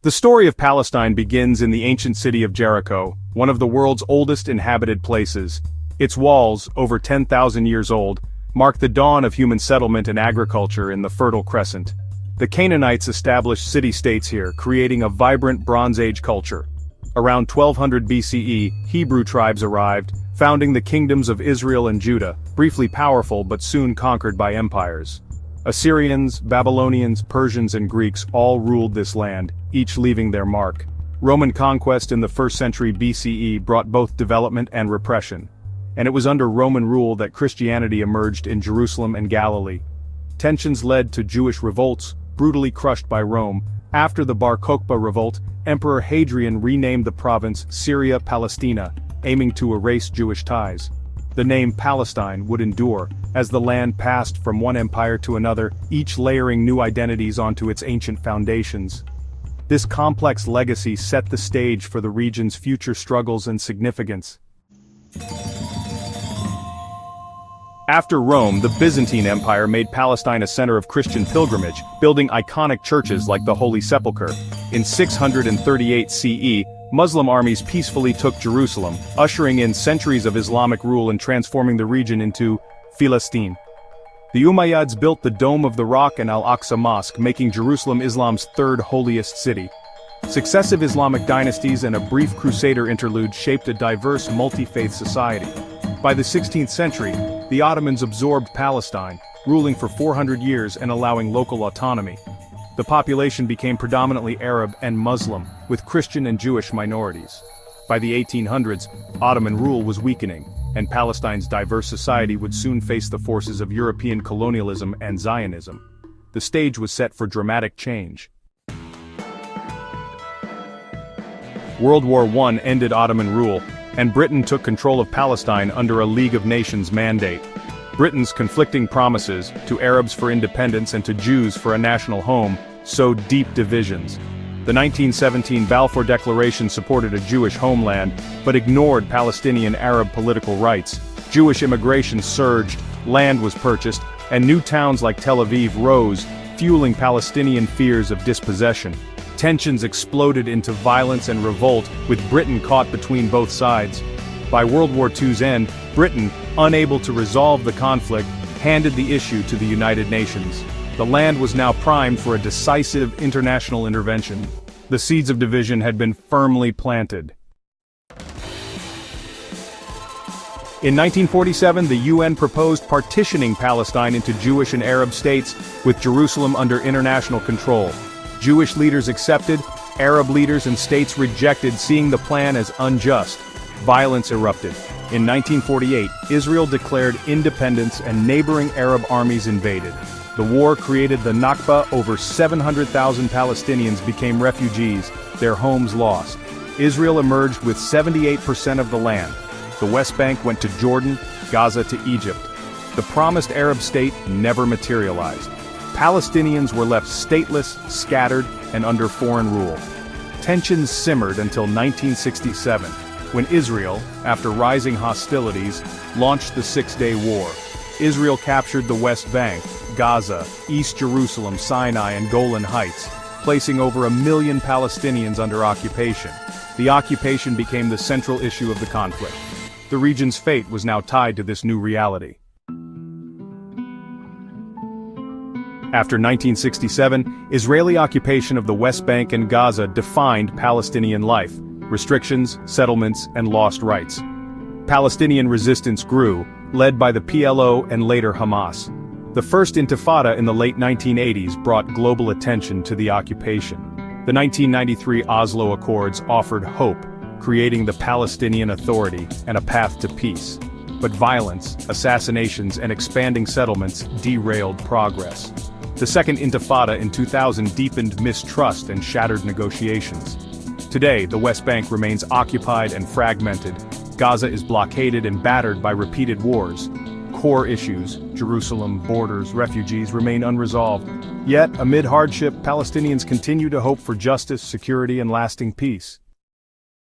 The story of Palestine begins in the ancient city of Jericho, one of the world's oldest inhabited places. Its walls, over 10,000 years old, mark the dawn of human settlement and agriculture in the Fertile Crescent. The Canaanites established city-states here, creating a vibrant Bronze Age culture. Around 1200 BCE, Hebrew tribes arrived, founding the kingdoms of Israel and Judah, briefly powerful but soon conquered by empires. Assyrians, Babylonians, Persians and Greeks all ruled this land, each leaving their mark. Roman conquest in the 1st century BCE brought both development and repression. And it was under Roman rule that Christianity emerged in Jerusalem and Galilee. Tensions led to Jewish revolts, brutally crushed by Rome. After the Bar Kokhba revolt, Emperor Hadrian renamed the province Syria-Palestina, aiming to erase Jewish ties. The name Palestine would endure, as the land passed from one empire to another, each layering new identities onto its ancient foundations. This complex legacy set the stage for the region's future struggles and significance. After Rome, the Byzantine Empire made Palestine a center of Christian pilgrimage, building iconic churches like the Holy Sepulchre. In 638 CE, Muslim armies peacefully took Jerusalem, ushering in centuries of Islamic rule and transforming the region into Palestine. The Umayyads built the Dome of the Rock and Al-Aqsa Mosque, making Jerusalem Islam's third holiest city. Successive Islamic dynasties and a brief Crusader interlude shaped a diverse multi-faith society. By the 16th century, the Ottomans absorbed Palestine, ruling for 400 years and allowing local autonomy. The population became predominantly Arab and Muslim, with Christian and Jewish minorities. By the 1800s, Ottoman rule was weakening, and Palestine's diverse society would soon face the forces of European colonialism and Zionism. The stage was set for dramatic change. World War I ended Ottoman rule, and Britain took control of Palestine under a League of Nations mandate. Britain's conflicting promises, to Arabs for independence and to Jews for a national home, sowed deep divisions. The 1917 Balfour Declaration supported a Jewish homeland, but ignored Palestinian Arab political rights. Jewish immigration surged, land was purchased, and new towns like Tel Aviv rose, fueling Palestinian fears of dispossession. Tensions exploded into violence and revolt, with Britain caught between both sides. By World War II's end, Britain, unable to resolve the conflict, handed the issue to the United Nations. The land was now primed for a decisive international intervention. The seeds of division had been firmly planted. In 1947, the UN proposed partitioning Palestine into Jewish and Arab states, with Jerusalem under international control. Jewish leaders accepted, Arab leaders and states rejected, seeing the plan as unjust. Violence erupted. In 1948, Israel declared independence and neighboring Arab armies invaded. The war created the Nakba. Over 700,000 Palestinians became refugees, their homes lost. Israel emerged with 78% of the land. The West Bank went to Jordan, Gaza to Egypt. The promised Arab state never materialized. Palestinians were left stateless, scattered, and under foreign rule. Tensions simmered until 1967, when Israel, after rising hostilities, launched the Six-Day War. Israel captured the West Bank, Gaza, East Jerusalem, Sinai, and Golan Heights, placing over 1 million Palestinians under occupation. The occupation became the central issue of the conflict. The region's fate was now tied to this new reality. After 1967, Israeli occupation of the West Bank and Gaza defined Palestinian life: restrictions, settlements, and lost rights. Palestinian resistance grew, led by the PLO and later Hamas. The First Intifada in the late 1980s brought global attention to the occupation. The 1993 Oslo Accords offered hope, creating the Palestinian Authority and a path to peace. But violence, assassinations, and expanding settlements derailed progress. The Second Intifada in 2000 deepened mistrust and shattered negotiations. Today, the West Bank remains occupied and fragmented. Gaza is blockaded and battered by repeated wars. Core issues, Jerusalem, borders, refugees, remain unresolved. Yet, amid hardship, Palestinians continue to hope for justice, security, and lasting peace.